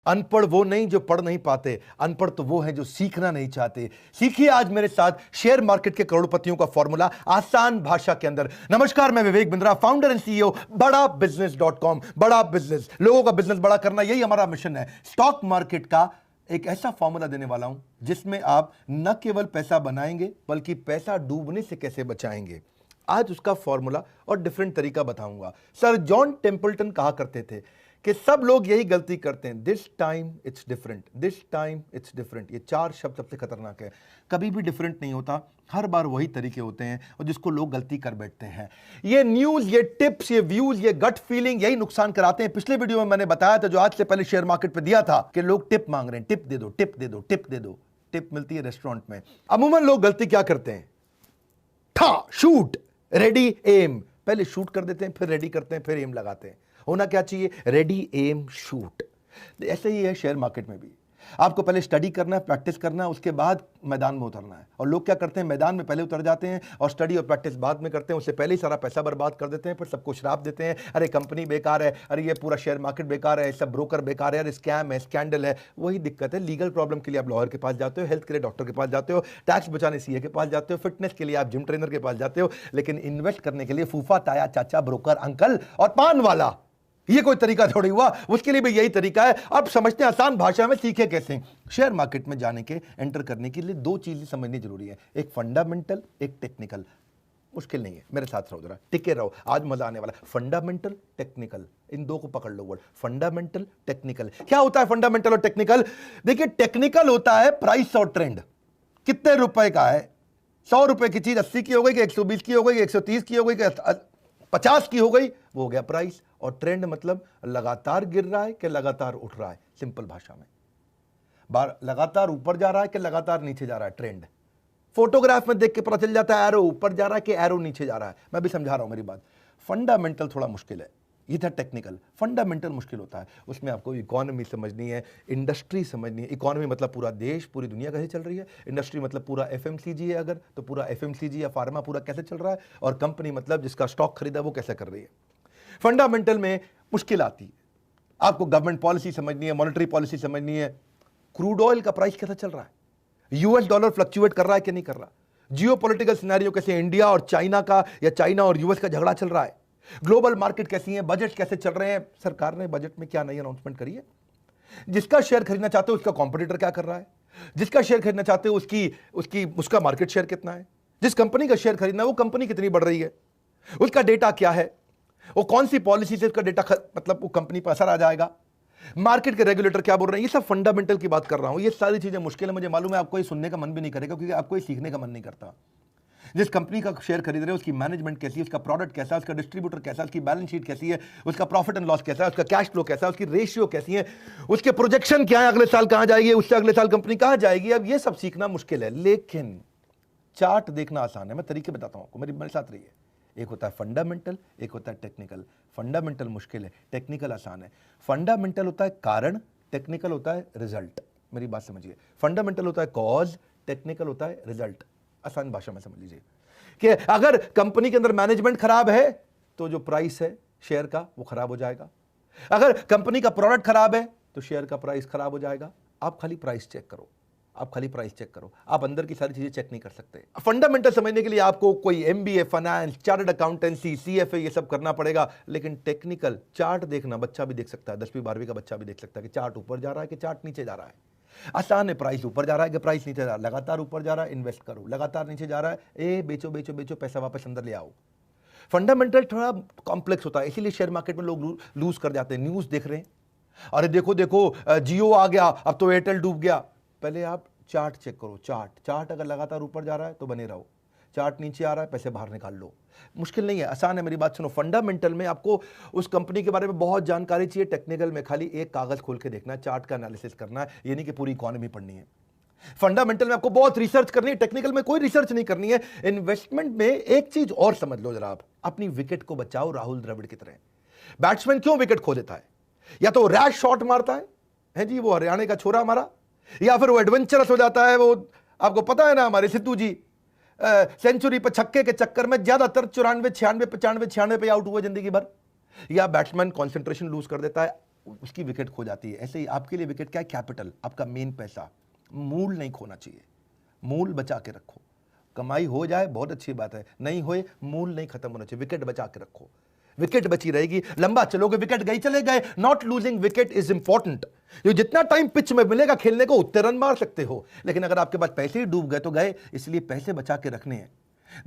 अनपढ़ वो नहीं जो पढ़ नहीं पाते, अनपढ़ तो वो हैं जो सीखना नहीं चाहते। सीखिए आज मेरे साथ शेयर मार्केट के करोड़पतियों का फॉर्मूला आसान भाषा के अंदर। नमस्कार, मैं Vivek Bindra, founder and CEO बड़ा बिजनेस.com। बड़ा बिजनेस, लोगों का बिजनेस बड़ा करना, यही हमारा मिशन है। स्टॉक मार्केट का एक ऐसा फॉर्मूला देने वाला हूं जिसमें आप न केवल पैसा बनाएंगे बल्कि पैसा डूबने से कैसे बचाएंगे, आज उसका फॉर्मूला और डिफरेंट तरीका बताऊंगा। सर जॉन टेम्पल्टन कहा करते थे कि सब लोग यही गलती करते हैं, this time it's different, this time it's different. ये चार शब्द सबसे खतरनाक है। कभी भी डिफरेंट नहीं होता, हर बार वही तरीके होते हैं और जिसको लोग गलती कर बैठते हैं। ये न्यूज, ये टिप्स, ये व्यूज, ये गट फीलिंग यही नुकसान कराते हैं। पिछले वीडियो में मैंने बताया था, जो आज से पहले शेयर मार्केट पे दिया था, कि लोग टिप मांग रहे हैं, टिप दे दो, टिप दे दो, टिप दे दो। टिप मिलती है रेस्टोरेंट में। अमूमन लोग गलती क्या करते हैं, ठा शूट रेडी एम, पहले शूट कर देते हैं, फिर रेडी करते हैं, फिर एम लगाते हैं। होना क्या चाहिए, रेडी एम शूट। ऐसे ही है शेयर मार्केट में भी। आपको पहले स्टडी करना है, प्रैक्टिस करना है, उसके बाद मैदान में उतरना है। और लोग क्या करते हैं, मैदान में पहले उतर जाते हैं और स्टडी और प्रैक्टिस बाद में करते हैं। उससे पहले ही सारा पैसा बर्बाद कर देते हैं, फिर सबको श्राप देते हैं, अरे कंपनी बेकार है, अरे ये पूरा शेयर मार्केट बेकार है, सब ब्रोकर बेकार है, अरे स्कैम है, स्कैंडल है। वही दिक्कत है। लीगल प्रॉब्लम के लिए आप लॉयर के पास जाते हो, हेल्थ के लिए डॉक्टर के पास जाते हो, टैक्स बचाने सीए के पास जाते हो, फिटनेस के लिए आप जिम ट्रेनर के पास जाते हो, लेकिन इन्वेस्ट करने के लिए फूफा, ताया, चाचा, ब्रोकर, अंकल और पान वाला, ये कोई तरीका थोड़ी हुआ। उसके लिए भी यही तरीका है। अब समझते हैं आसान भाषा में, सीखे कैसे। शेयर मार्केट में जाने के, एंटर करने के लिए दो चीजें समझनी जरूरी है, एक फंडामेंटल, एक टेक्निकल। मुश्किल नहीं है, मेरे साथ रहो जरा, टिके रहो, आज मजा आने वाला। फंडामेंटल, टेक्निकल, इन दो को पकड़ लो वर्ड, फंडामेंटल, टेक्निकल। क्या होता है फंडामेंटल और टेक्निकल? देखिए, टेक्निकल होता है प्राइस और ट्रेंड, कितने रुपए का है। 100 रुपए की चीज 80 की हो गई, कि 120 की हो गई, 130 की हो गई, कि 50 की हो गई, वो हो गया प्राइस। और ट्रेंड मतलब लगातार गिर रहा है कि लगातार उठ रहा है। सिंपल भाषा में, बार लगातार ऊपर जा रहा है कि लगातार नीचे जा रहा है। ट्रेंड फोटोग्राफ में देख के पता चल जाता है, एरो ऊपर जा रहा है कि एरो नीचे जा रहा है। मैं भी समझा रहा हूं मेरी बात। फंडामेंटल थोड़ा मुश्किल है, ये था टेक्निकल। फंडामेंटल मुश्किल होता है, उसमें आपको इकोनॉमी समझनी है, इंडस्ट्री समझनी है। इकोनॉमी मतलब पूरा देश, पूरी दुनिया कैसे चल रही है। इंडस्ट्री मतलब पूरा एफएमसीजी है अगर, तो पूरा एफएमसीजी या फार्मा पूरा कैसे चल रहा है। और कंपनी मतलब जिसका स्टॉक खरीदा वो कैसे कर रही है। फंडामेंटल में मुश्किल आती है, आपको गवर्नमेंट पॉलिसी समझनी है, मॉनेटरी पॉलिसी समझनी है। क्रूड ऑयल का प्राइस कैसा चल रहा है, यूएस डॉलर फ्लक्चुएट कर रहा है कि नहीं कर रहा, जियो पॉलिटिकल सिनेरियो कैसे, इंडिया और चाइना का या चाइना और यूएस का झगड़ा चल रहा है, ग्लोबल मार्केट कैसी है, बजट कैसे चल रहे हैं, सरकार ने बजट में क्या नई अनाउंसमेंट करी है, जिसका शेयर खरीदना चाहते हो उसका कॉम्पिटिटर क्या कर रहा है, जिसका शेयर खरीदना चाहते हो उसका मार्केट शेयर कितना है, जिस कंपनी का शेयर खरीदना है वो कंपनी कितनी बढ़ रही है, उसका डेटा क्या है, वो कौन सी पॉलिसी से उसका डेटा मतलब वो कंपनी पर असर आ जाएगा, मार्केट के रेगुलेटर क्या बोल रहे हैं। ये सब फंडामेंटल की बात कर रहा हूं। ये सारी चीजें मुश्किल है, मुझे मालूम है, आपको ये सुनने का मन भी नहीं करेगा क्योंकि आपको ये सीखने का मन नहीं करता। जिस कंपनी का शेयर खरीद रहे हो उसकी मैनेजमेंट कैसी है, उसका प्रोडक्ट कैसा है, उसका डिस्ट्रीब्यूटर कैसा है, उसकी बैलेंस शीट कैसी है, उसका प्रॉफिट एंड लॉस कैसा है, उसका कैश फ्लो कैसा है, उसकी रेशियो कैसी है, उसके प्रोजेक्शन क्या है, अगले साल कहां जाएगी, उससे अगले साल कंपनी कहां जाएगी। अब ये सब सीखना मुश्किल है, लेकिन चार्ट देखना आसान है। मैं तरीके बताता हूं आपको, मेरे साथ रहिए। एक होता है फंडामेंटल, एक होता है टेक्निकल। फंडामेंटल मुश्किल है, टेक्निकल आसान है। फंडामेंटल होता है कारण, टेक्निकल होता है रिजल्ट। मेरी बात समझिए, फंडामेंटल होता है कॉज, टेक्निकल होता है रिजल्ट। आसान भाषा में समझ लीजिए कि अगर कंपनी के अंदर मैनेजमेंट खराब है तो जो प्राइस है शेयर का वो खराब हो जाएगा। अगर कंपनी का प्रोडक्ट खराब है तो शेयर का प्राइस खराब हो जाएगा। आप खाली प्राइस चेक करो, आप खाली प्राइस चेक करो, आप अंदर की सारी चीजें चेक नहीं कर सकते। फंडामेंटल समझने के लिए आपको कोई MBA, finance, chartered accountancy, CFA ये सब करना पड़ेगा। लेकिन टेक्निकल चार्ट देखना बच्चा भी देख सकता है, 10वीं 12वीं का बच्चा भी देख सकता है कि चार्ट ऊपर जा रहा है कि चार्ट नीचे जा रहा है। आसान है, प्राइस ऊपर जा रहा है कि प्राइस नीचे जा रहा है। लगातार ऊपर जा रहा है, इन्वेस्ट करो, लगातार नीचे जा रहा है, ए बेचो बेचो बेचो, पैसा वापस अंदर ले आओ। फंडामेंटल थोड़ा कॉम्प्लेक्स होता है, इसीलिए शेयर मार्केट में लोग लूज कर जाते हैं। न्यूज देख रहे हैं, अरे देखो देखो जियो आ गया, अब तो एयरटेल डूब गया। पहले आप चार्ट चेक करो, चार्ट अगर लगातार ऊपर जा रहा है तो बने रहो, चार्ट नीचे आ रहा है पैसे बाहर निकाल लो। मुश्किल नहीं है, आसान है, मेरी बात सुनो। फंडामेंटल में आपको उस कंपनी के बारे में बहुत जानकारी चाहिए, टेक्निकल में खाली एक कागज खोल के देखना है, चार्ट का एनालिसिस करना है, ये नहीं कि पूरी इकोनॉमी पढ़नी है। फंडामेंटल में आपको बहुत रिसर्च करनी है, टेक्निकल में कोई रिसर्च नहीं करनी है। इन्वेस्टमेंट में एक चीज और समझ लो जरा, आप अपनी विकेट को बचाओ राहुल द्रविड़ की तरह। बैट्समैन क्यों विकेट खो देता है? या तो रैश शॉट मारता है जी, वो हरियाणा का छोरा हमारा, या फिर वो एडवेंचरस हो जाता है। वो आपको पता है ना, हमारे सिद्धू जी सेंचुरी पर छक्के के चक्कर में ज्यादातर 94, 96, 95, 96 पे आउट हुए जिंदगी भर। या बैट्समैन कंसंट्रेशन लूज कर देता है, उसकी विकेट खो जाती है। ऐसे ही आपके लिए विकेट क्या है? कैपिटल, आपका मेन पैसा। मूल नहीं खोना चाहिए, मूल बचा के रखो। कमाई हो जाए बहुत अच्छी बात है, नहीं होए मूल नहीं खत्म होना चाहिए, विकेट बचा के रखो। विकेट बची रहेगी, लंबा चलोगे, विकेट गई चले गए। Not losing wicket is important. जो जितना टाइम पिच में मिलेगा खेलने को उतने रन मार सकते हो, लेकिन अगर आपके पास पैसे ही डूब गए तो गए, इसलिए पैसे बचा के रखने हैं।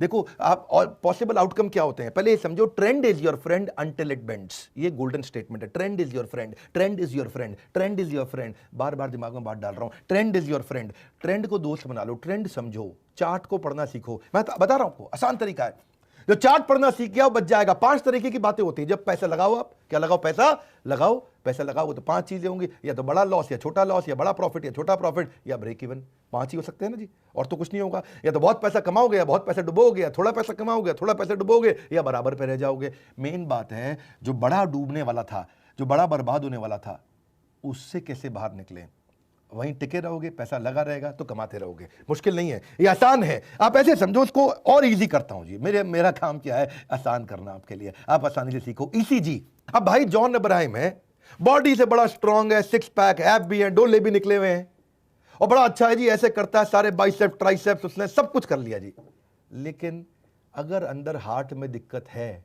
देखो आप, और पॉसिबल आउटकम क्या होते हैं पहले ये समझो। Trend is your friend until it bends, ये गोल्डन स्टेटमेंट है। Trend is your friend, trend is your friend, trend is your friend. बार बार दिमाग में बात डाल रहा हूं, trend is your friend. Trend को दोस्त बना लो, ट्रेंड समझो, चार्ट को पढ़ना सीखो। मैं बता रहा हूं, आसान तरीका है। जो चार्ट पढ़ना सीख गया वो बच जाएगा। 5 तरीके की बातें होती है। जब पैसा लगाओ, आप क्या लगाओ? पैसा लगाओ। पैसा लगाओ तो 5 चीजें होंगी, या तो बड़ा लॉस या छोटा लॉस, या बड़ा प्रॉफिट या छोटा प्रॉफिट, या ब्रेक इवन। 5 ही हो सकते हैं ना जी, और तो कुछ नहीं होगा। या तो बहुत पैसा कमाओगे, या बहुत पैसा डुबोगे, या थोड़ा पैसा कमाओगे, थोड़ा पैसा डुबोगे, या बराबर पे रह जाओगे। मेन बात है, जो बड़ा डूबने वाला था, जो बड़ा बर्बाद होने वाला था, उससे कैसे बाहर निकले। वहीं टिके रहोगे, पैसा लगा रहेगा तो कमाते रहोगे। मुश्किल नहीं है, ये आसान है। आप ऐसे समझो उसको, और इजी करता हूं जी। मेरा काम क्या है? आसान करना आपके लिए। आप आसानी से सीखो, ईसीजी। अब भाई जॉन इब्राहिम है, बॉडी से बड़ा स्ट्रांग है, 6 पैक, एब भी है, डोले भी निकले हुए हैं, और बड़ा अच्छा है जी, ऐसे करता है, सारे बाइसेप ट्राइसेप्स उसने सब कुछ कर लिया जी। लेकिन अगर अंदर हार्ट में दिक्कत है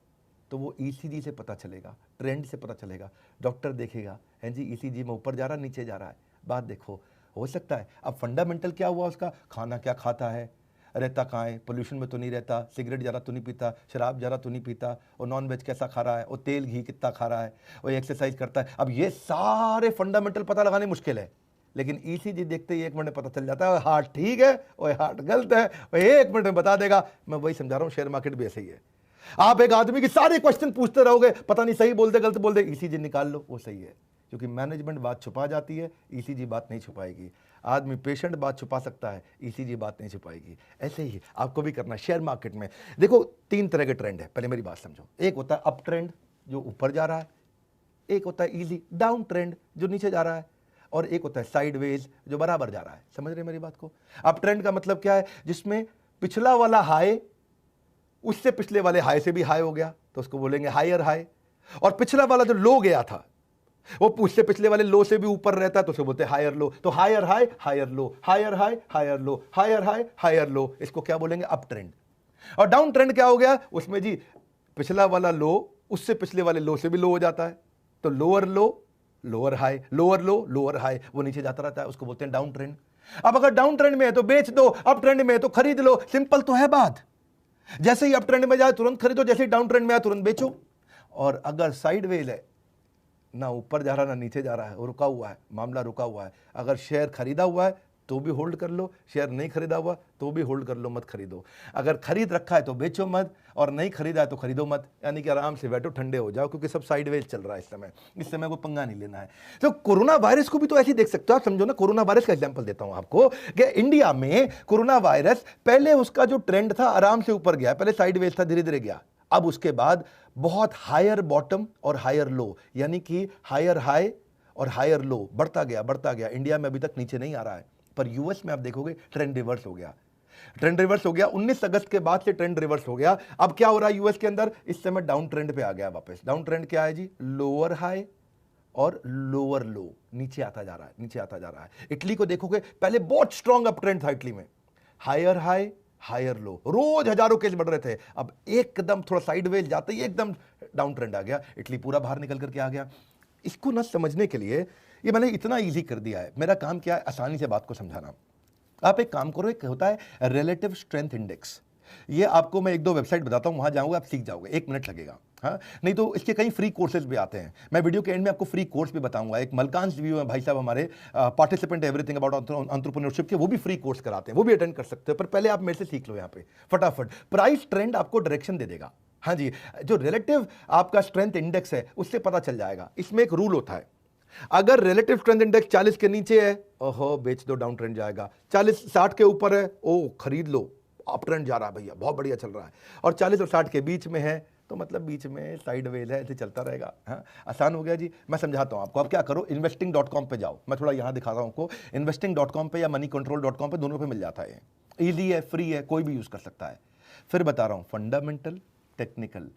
तो वो ईसीजी से पता चलेगा, ट्रेंड से पता चलेगा। डॉक्टर देखेगा, है जी ईसीजी में ऊपर जा रहा, नीचे जा रहा है। बात देखो, हो सकता है। अब फंडामेंटल क्या हुआ उसका? खाना क्या खाता है, रहता कहाँ है, पोल्यूशन में तो नहीं रहता, सिगरेट ज़्यादा तो नहीं पीता, शराब ज़्यादा तो नहीं पीता, और नॉन वेज कैसा खा रहा है, और तेल घी कितना खा रहा है, और एक्सरसाइज करता है। अब ये सारे फंडामेंटल पता लगाने मुश्किल है, लेकिन ईसीजी देखते ही 1 मिनट में पता चल जाता है। हार्ट ठीक है और हार्ट गलत है, और 1 मिनट में बता देगा। मैं वही समझा रहा हूँ, शेयर मार्केट भी ऐसे ही है। आप एक आदमी के सारे क्वेश्चन पूछते रहोगे, पता नहीं सही बोल दे गलत बोल दे, ईसीजी निकाल लो, वो सही है। क्योंकि मैनेजमेंट बात छुपा जाती है, ईसीजी बात नहीं छुपाएगी। आदमी पेशेंट बात छुपा सकता है, ईसीजी बात नहीं छुपाएगी। ऐसे ही आपको भी करना है शेयर मार्केट में। देखो 3 तरह के ट्रेंड है, पहले मेरी बात समझो। एक होता है अप ट्रेंड जो ऊपर जा रहा है, एक होता है इजी डाउन ट्रेंड जो नीचे जा रहा है, और एक होता है साइडवेज जो बराबर जा रहा है। समझ रहे मेरी बात को? अप ट्रेंड का मतलब क्या है? जिसमें पिछला वाला हाई उससे पिछले वाले हाई से भी हाई हो गया तो उसको बोलेंगे हायर हाई, और पिछला वाला जो लो गया था वो उससे पिछले वाले लो से भी ऊपर रहता है तो उसे बोलते हैं हायर लो। तो higher high higher low, higher high higher low, higher high higher low, इसको क्या बोलेंगे? Up trend. और डाउन ट्रेंड क्या हो गया? उसमें जी पिछला वाला लो उससे पिछले वाले लो से भी लो हो जाता है, तो लोअर लो लोअर हाई, लोअर लो लोअर हाई, वो नीचे जाता रहता है, उसको बोलते हैं डाउन ट्रेंड। अब अगर डाउन ट्रेंड में है तो बेच दो, अप ट्रेंड में है तो खरीद लो। सिंपल तो है बात। जैसे ही अप ट्रेंड में जाए तुरंत खरीदो, जैसे ही डाउन ट्रेंड में आए तुरंत बेचो। और अगर साइडवेज है, ना ऊपर जा रहा ना नीचे जा रहा है, वो रुका हुआ है, मामला रुका हुआ है, अगर शेयर खरीदा हुआ है तो भी होल्ड कर लो, शेयर नहीं खरीदा हुआ तो भी होल्ड कर लो, मत खरीदो। अगर खरीद रखा है तो बेचो मत, और नहीं खरीदा है तो खरीदो मत। यानी कि आराम से बैठो, ठंडे हो जाओ, क्योंकि सब साइडवेज चल रहा है इस समय कोई पंगा नहीं लेना है। तो कोरोना वायरस को भी तो ऐसे ही देख सकते हो आप। समझो ना, कोरोना वायरस का एग्जांपल देता हूं आपको कि इंडिया में कोरोना वायरस पहले उसका जो ट्रेंड था आराम से ऊपर गया, पहले साइडवेज था, धीरे धीरे गया। अब उसके बाद बहुत हायर बॉटम और हायर लो, यानी कि हायर हाई और हायर लो, बढ़ता गया। इंडिया में अभी तक नीचे नहीं आ रहा है, पर यूएस में आप देखोगे ट्रेंड रिवर्स हो गया। ट्रेंड रिवर्स हो गया 19 अगस्त के बाद से, ट्रेंड रिवर्स हो गया। अब क्या हो रहा है यूएस के अंदर? इस समय डाउन ट्रेंड पे आ गया वापस। डाउन ट्रेंड क्या है जी? लोअर हाई और लोअर लो, नीचे आता जा रहा है। इटली को देखोगे, पहले बहुत स्ट्रॉन्ग अप ट्रेंड था इटली में, हायर हाई हायर लो, रोज हजारों केस बढ़ रहे थे। अब एकदम थोड़ा साइडवेज जाते ही एकदम डाउन ट्रेंड आ गया, इटली पूरा बाहर निकल करके आ गया। इसको ना समझने के लिए ये मैंने इतना इजी कर दिया है। मेरा काम क्या है? आसानी से बात को समझाना। आप एक काम करो, एक होता है रिलेटिव स्ट्रेंथ इंडेक्स। ये आपको मैं 1-2 वेबसाइट बताता हूं, वहां जाओगे आप सीख जाओगे, 1 मिनट लगेगा। हाँ, नहीं तो इसके कई फ्री कोर्सेज भी आते हैं। मैं वीडियो के एंड में आपको फ्री कोर्स भी बताऊंगा। एक मलकान व्यू है भाई साहब हमारे, पार्टिसिपेंट एवरीथिंग अबाउट एंटरप्रेन्योरशिप के, वो भी फ्री कोर्स कराते हैं, वो भी अटेंड कर सकते हो। पर पहले आप मेरे से सीख लो यहाँ पे फटाफट। प्राइस ट्रेंड आपको डायरेक्शन दे देगा। हाँ जी, जो रिलेटिव आपका स्ट्रेंथ इंडेक्स है उससे पता चल जाएगा। इसमें एक रूल होता है, अगर रिलेटिव स्ट्रेंथ इंडेक्स 40 के नीचे है, ओहो बेच दो, डाउन ट्रेंड जाएगा। 60 के ऊपर है, ओ खरीद लो, अप ट्रेंड जा रहा है भैया, बहुत बढ़िया चल रहा है। और 40 और 60 के बीच में है तो मतलब बीच में साइडवेज है, ऐसे चलता रहेगा। हाँ, आसान हो गया जी। मैं समझाता हूं आपको। अब क्या करो, investing.com पे जाओ, मैं थोड़ा यहां दिखा रहा हूं आपको। investing.com पे या moneycontrol.com पे, दोनों पे मिल जाता है। ईजी है, फ्री है, कोई भी यूज कर सकता है। फिर बता रहा हूं, fundamental, technical,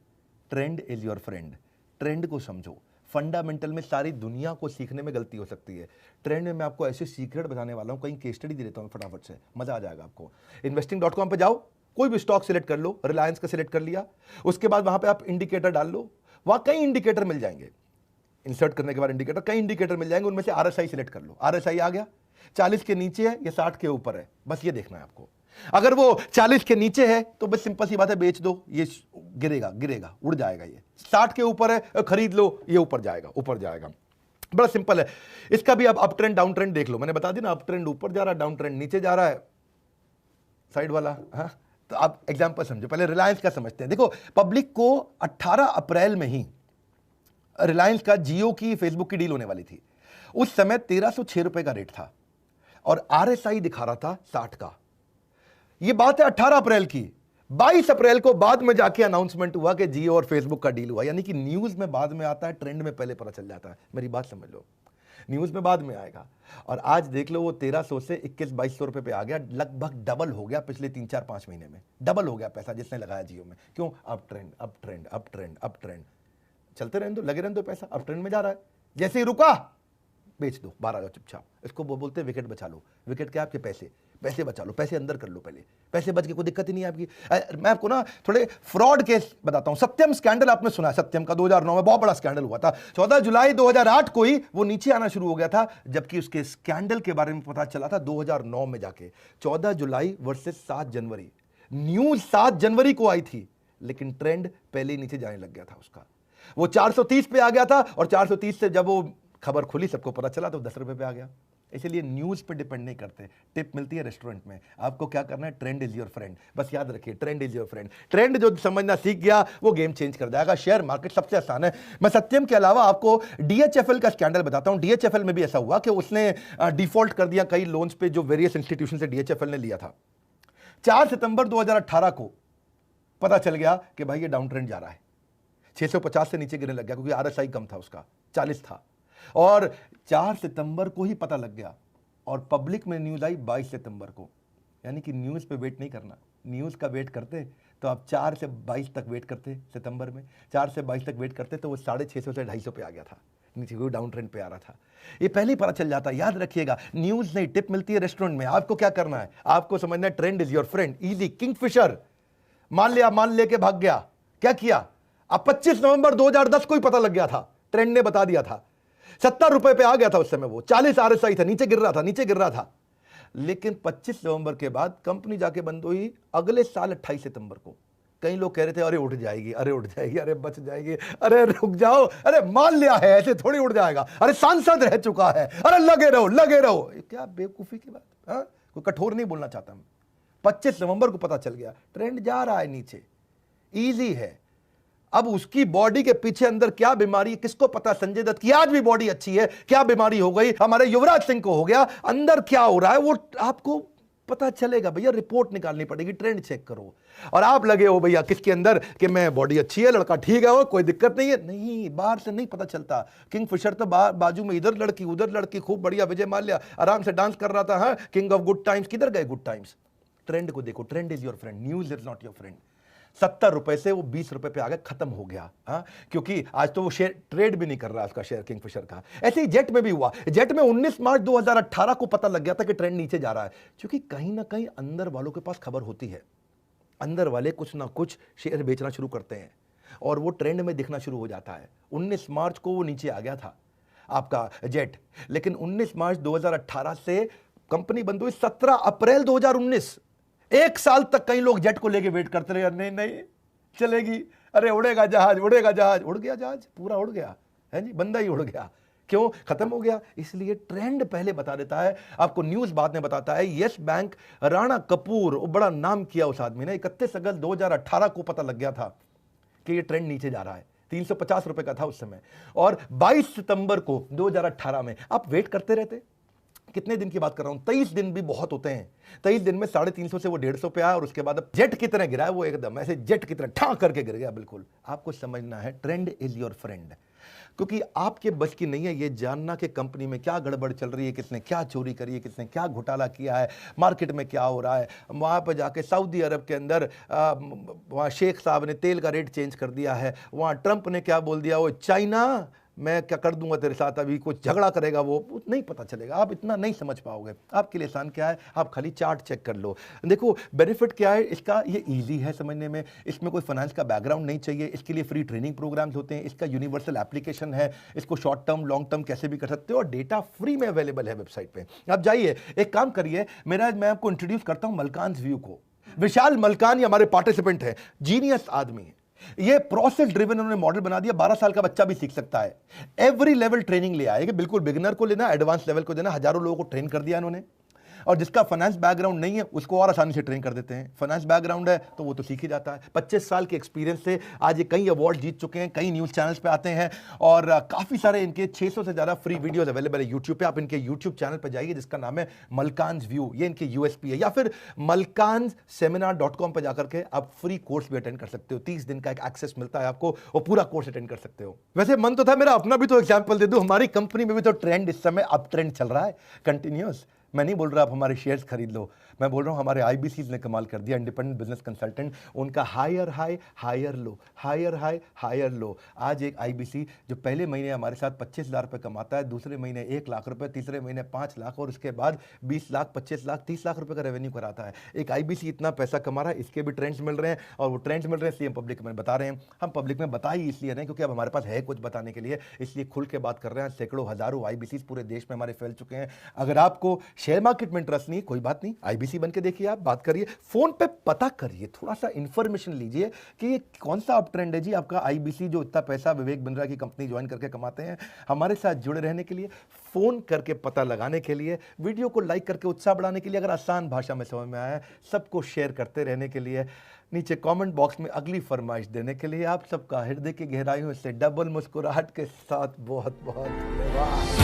trend is your friend. Trend को समझो, फंडामेंटल में सारी दुनिया को सीखने में गलती हो सकती है। ट्रेंड में मैं आपको ऐसे सीक्रेट बताने वाला हूं, कहीं केस स्टडी दे देता हूं फटाफट से, मजा आ जाएगा आपको। investing.com पे जाओ, कोई भी स्टॉक सिलेक्ट कर लो, रिलायंस का सिलेक्ट कर लिया, उसके बाद वहां पे आप इंडिकेटर डाल लो, वहां कई इंडिकेटर मिल जाएंगे। इंसर्ट करने के बाद इंडिकेटर, कई इंडिकेटर मिल जाएंगे, उनमें से RSI सिलेक्ट कर लो। RSI आ गया, 40 के नीचे है या 60 के ऊपर है, बस ये देखना है आपको। अगर वो 40 के नीचे है तो बस सिंपल सी बात है, बेच दो, ये गिरेगा गिरेगा उड़ जाएगा। ये 60 के ऊपर है, खरीद लो, ये ऊपर जाएगा ऊपर जाएगा। बड़ा सिंपल है। इसका भी आप अप ट्रेंड डाउन ट्रेंड देख लो, मैंने बता दिया ना, अप ट्रेंड ऊपर जा रहा है, डाउन ट्रेंड नीचे जा रहा है, साइड वाला। हाँ, तो आप एग्जांपल समझो, पहले रिलायंस का समझते हैं। देखो, पब्लिक को 18 अप्रैल में ही रिलायंस का जियो की फेसबुक की डील होने वाली थी। उस समय 1306 रुपए का रेट था और RSI दिखा रहा था 60 का। यह बात है 18 अप्रैल की। 22 अप्रैल को बाद में जाके अनाउंसमेंट हुआ कि जियो और फेसबुक का डील हुआ। यानी कि न्यूज में बाद में आता है, ट्रेंड में पहले पता चल जाता है। मेरी बात समझ लो, न्यूज में बाद में आएगा। और आज देख लो, वो 1300 से 21-2200 रुपए पे आ गया, लगभग डबल हो गया पिछले 3-4-5 महीने में। डबल हो गया पैसा जिसने लगाया जियो में। क्यों? Up trend up trend up trend up trend, चलते रहने दो, लगे रहने दो, पैसा अप ट्रेंड में जा रहा है। जैसे ही रुका, बेच दो, बाहर आ जाओ चुपचाप। इसको वो बोलते हैं विकेट बचा लो। विकेट क्या? आपके पैसे, पैसे बचा लो, पैसे अंदर कर लो पहले, पैसे बच के कोई दिक्कत ही नहीं है आपकी। मैं आपको ना थोड़े फ्रॉड केस बताता हूं। सत्यम स्कैंडल आपने सुना है? सत्यम का 2009 में बहुत बड़ा स्कैंडल हुआ था। 14 जुलाई 2008 को ही वो नीचे आना शुरू हो गया था, जबकि उसके स्कैंडल के बारे में पता चला था 2009 में जाके। 14 जुलाई वर्सेस 7 जनवरी, न्यूज 7 जनवरी को आई थी, लेकिन ट्रेंड पहले ही नीचे जाने लग गया था उसका। वो 430 पे आ गया था और 430 से जब वो खबर खुली, सबको पता चला, तो 10 रुपए पे आ गया। इसलिए न्यूज पे डिपेंड नहीं करते। टिप मिलती है रेस्टोरेंट में, आपको क्या करना है? Trend is your friend. बस याद रखिए, trend is your friend. Trend जो समझना सीख गया, वो गेम चेंज कर जाएगा। शेयर मार्केट सबसे आसान है। मैं सत्यम के अलावा आपको DHFL का स्कैंडल बताता हूं। DHFL में भी ऐसा हुआ कि उसने डिफॉल्ट कर दिया कई लोन्स पे जो वेरियस इंस्टीट्यूशन से DHFL ने लिया था। 4 सितंबर 2018 को पता चल गया कि भाई ये डाउन ट्रेंड जा रहा है। 650 से नीचे गिरने लग गया, क्योंकि RSI कम था, उसका 40 था। और 4 सितंबर को ही पता लग गया और पब्लिक में न्यूज आई 22 सितंबर को। यानी कि न्यूज पे वेट नहीं करना। न्यूज का वेट करते तो आप 4 से 22 तक वेट करते, सितंबर में 4 से 22 तक वेट करते तो वो 650 से 250 पे आ गया था, नीचे कोई डाउन ट्रेंड पे आ रहा था। ये पहले ही पता चल जाता है। याद रखिएगा, न्यूज नहीं, टिप मिलती है रेस्टोरेंट में। आपको क्या करना है? आपको समझना है trend is your friend. Easy, Kingfisher मान लिया, मान लेके भाग गया। क्या किया? अब 25 नवंबर 2010 को ही पता लग गया था, ट्रेंड ने बता दिया था। 70 रुपए पे आ गया था उस समय, वो 40 RSI था, नीचे गिर रहा था, नीचे गिर रहा था। लेकिन 25 नवंबर के बाद कंपनी जाके बंद हुई अगले साल 28 सितंबर को। कई लोग कह रहे थे अरे उठ जाएगी, अरे उठ जाएगी, अरे बच जाएगी, अरे रुक जाओ, अरे मान लिया है, ऐसे थोड़ी उड़ जाएगा, अरे सांसद रह चुका है, अरे लगे रहो लगे रहो। क्या बेवकूफी की बात। हाँ, कोई कठोर नहीं बोलना चाहता मैं। 25 नवंबर को पता चल गया ट्रेंड जा रहा है नीचे। इजी है। अब उसकी बॉडी के पीछे अंदर क्या बीमारी है किसको पता? संजय दत्त की आज भी बॉडी अच्छी है, क्या बीमारी हो गई? हमारे युवराज सिंह को हो गया, अंदर क्या हो रहा है वो आपको पता चलेगा। भैया रिपोर्ट निकालनी पड़ेगी, ट्रेंड चेक करो। और आप लगे हो भैया किसके अंदर कि मैं बॉडी अच्छी है, लड़का ठीक है, वो कोई दिक्कत नहीं है। नहीं, बाहर से नहीं पता चलता। किंगफिशर तो बाजू में इधर लड़की उधर लड़की, खूब बढ़िया विजय माल्या आराम से डांस कर रहा था। हाँ, किंग ऑफ गुड टाइम्स, किधर गए गुड टाइम्स? ट्रेंड को देखो, trend is your friend, news is not your friend. 70 रुपए से वो 20 रुपए पे आ गया, खत्म हो गया। हाँ, क्योंकि आज तो वो शेयर ट्रेड भी नहीं कर रहा उसका शेयर, किंगफिशर का। ऐसे ही जेट में भी हुआ। जेट में 19 मार्च 2018 को पता लग गया था कि ट्रेंड नीचे जा रहा है, क्योंकि कहीं ना कहीं अंदर वालों के पास खबर होती है। अंदर वाले कुछ ना कुछ शेयर बेचना शुरू करते हैं और वो ट्रेंड में दिखना शुरू हो जाता है। 19 मार्च को वो नीचे आ गया था आपका जेट, लेकिन 19 मार्च 2018 से कंपनी बंद हुई 17 अप्रैल 2019। 1 साल तक कई लोग जेट को लेके वेट करते रहे, नहीं नहीं चलेगी, अरे उड़ेगा जहाज, उड़ेगा जहाज। उड़ गया जहाज, पूरा उड़ गया है जी, बंदा ही उड़ गया। क्यों? खत्म हो गया। इसलिए ट्रेंड पहले बता देता है आपको, न्यूज बाद में बताता है। यस बैंक, राणा कपूर, बड़ा नाम किया उस आदमी ने। 31 अगस्त 2018 को पता लग गया था कि ये ट्रेंड नीचे जा रहा है। 350 रुपए का था उस समय। और 22 सितंबर को 2018 में आप वेट करते रहते। कितने दिन की बात कर रहा हूं? 23 दिन भी बहुत होते हैं। 23 दिन में 350 से वो 150 पे आया और उसके बाद अब जेट की तरह गिरा है वो, एकदम ऐसे जेट की तरह ठां करके गिर गया। बिल्कुल आपको समझना है, ट्रेंड इज योर फ्रेंड। क्योंकि आपके बस की नहीं है ये जानना कि कंपनी में क्या गड़बड़ चल रही है, किसने क्या चोरी करी है, किसने क्या घोटाला किया है, मार्केट में क्या हो रहा है। वहाँ पर जाके सऊदी अरब के अंदर वहाँ शेख साहब ने तेल का रेट चेंज कर दिया है, वहाँ ट्रंप ने क्या बोल दिया, वो चाइना मैं क्या कर दूंगा तेरे साथ, अभी कुछ झगड़ा करेगा वो नहीं पता चलेगा, आप इतना नहीं समझ पाओगे। आपके लिए आसान क्या है, आप खाली चार्ट चेक कर लो। देखो बेनिफिट क्या है इसका, ये ईजी है समझने में, इसमें कोई फाइनेंस का बैकग्राउंड नहीं चाहिए, इसके लिए फ्री ट्रेनिंग प्रोग्राम्स होते हैं, इसका यूनिवर्सल एप्लीकेशन है, इसको शॉर्ट टर्म लॉन्ग टर्म कैसे भी कर सकते हो, और डेटा फ्री में अवेलेबल है वेबसाइट पे। आप जाइए, एक काम करिए, मैं आपको इंट्रोड्यूस करता हूं मलकान व्यू को। विशाल मलकान ये हमारे पार्टिसिपेंट है, जीनियस आदमी है, ये प्रोसेस ड्रिवन उन्होंने मॉडल बना दिया, 12 साल का बच्चा भी सीख सकता है। एवरी लेवल ट्रेनिंग ले आएगा, बिल्कुल बिगिनर को लेना, एडवांस लेवल को देना, हजारों लोगों को ट्रेन कर दिया इन्होंने। और जिसका फाइनेंस बैकग्राउंड नहीं है उसको और आसानी से ट्रेन कर देते हैं, फाइनेंस बैकग्राउंड है तो वो तो सीख ही जाता है। 25 साल के एक्सपीरियंस से आज ये कई अवार्ड जीत चुके हैं, कई न्यूज़ चैनल्स पे आते हैं, और काफ़ी सारे इनके 600 से ज़्यादा फ्री वीडियोस अवेलेबल है यूट्यूब पे। आप इनके यूट्यूब चैनल पर जाइए जिसका नाम है मलकान व्यू, ये इनके यूएसपी है, या फिर malkanseminar.com पर जाकर के आप फ्री कोर्स भी अटेंड कर सकते हो। 30 दिन का एक एक्सेस मिलता है आपको, और पूरा कोर्स अटेंड कर सकते हो। वैसे मन तो था मेरा अपना भी तो एग्जाम्पल दे दूं, हमारी कंपनी में भी तो ट्रेंड इस समय अप ट्रेंड चल रहा है कंटिन्यूस। मैं नहीं बोल रहा आप हमारे शेयर्स खरीद लो, मैं बोल रहा हूं हमारे आईबीसीज ने कमाल कर दिया, इंडिपेंडेंट बिजनेस कंसल्टेंट, उनका higher high higher low, higher high higher low. आज एक आईबीसी जो पहले महीने हमारे साथ 25,000 रुपये कमाता है, दूसरे महीने 1 लाख रुपए, तीसरे महीने 5 लाख, और उसके बाद 20 लाख, 25 लाख, 30 लाख रुपए का रेवेन्यू कराता है। एक आईबीसी इतना पैसा कमा रहा है, इसके भी ट्रेंड्स मिल रहे हैं, और वो ट्रेंड्स मिल रहे हैं इसलिए हम पब्लिक में बता रहे हैं। हम पब्लिक में बता ही इसलिए नहीं क्योंकि अब हमारे पास है कुछ बताने के लिए, इसलिए खुल के बात कर रहे हैं। सैकड़ों हजारों आईबीसी पूरे देश में हमारे फैल चुके हैं। अगर आपको शेयर मार्केट में इंटरेस्ट नहीं, कोई बात नहीं, आईबीसी बन के देखिए, आप बात करिए, फोन पे पता करिए, थोड़ा सा इंफॉर्मेशन लीजिए कि ये कौन सा अप ट्रेंड है जी आपका आईबीसी जो इतना पैसा विवेक बिंद्रा की कंपनी ज्वाइन करके कमाते हैं। हमारे साथ जुड़े रहने के लिए, फोन करके पता लगाने के लिए, वीडियो को लाइक करके उत्साह बढ़ाने के लिए, अगर आसान भाषा में समझ में आया, सबको शेयर करते रहने के लिए, नीचे कमेंट बॉक्स में अगली फरमाइश देने के लिए, आप सबका हृदय की गहराइयों से डबल मुस्कुराहट के साथ बहुत बहुत धन्यवाद।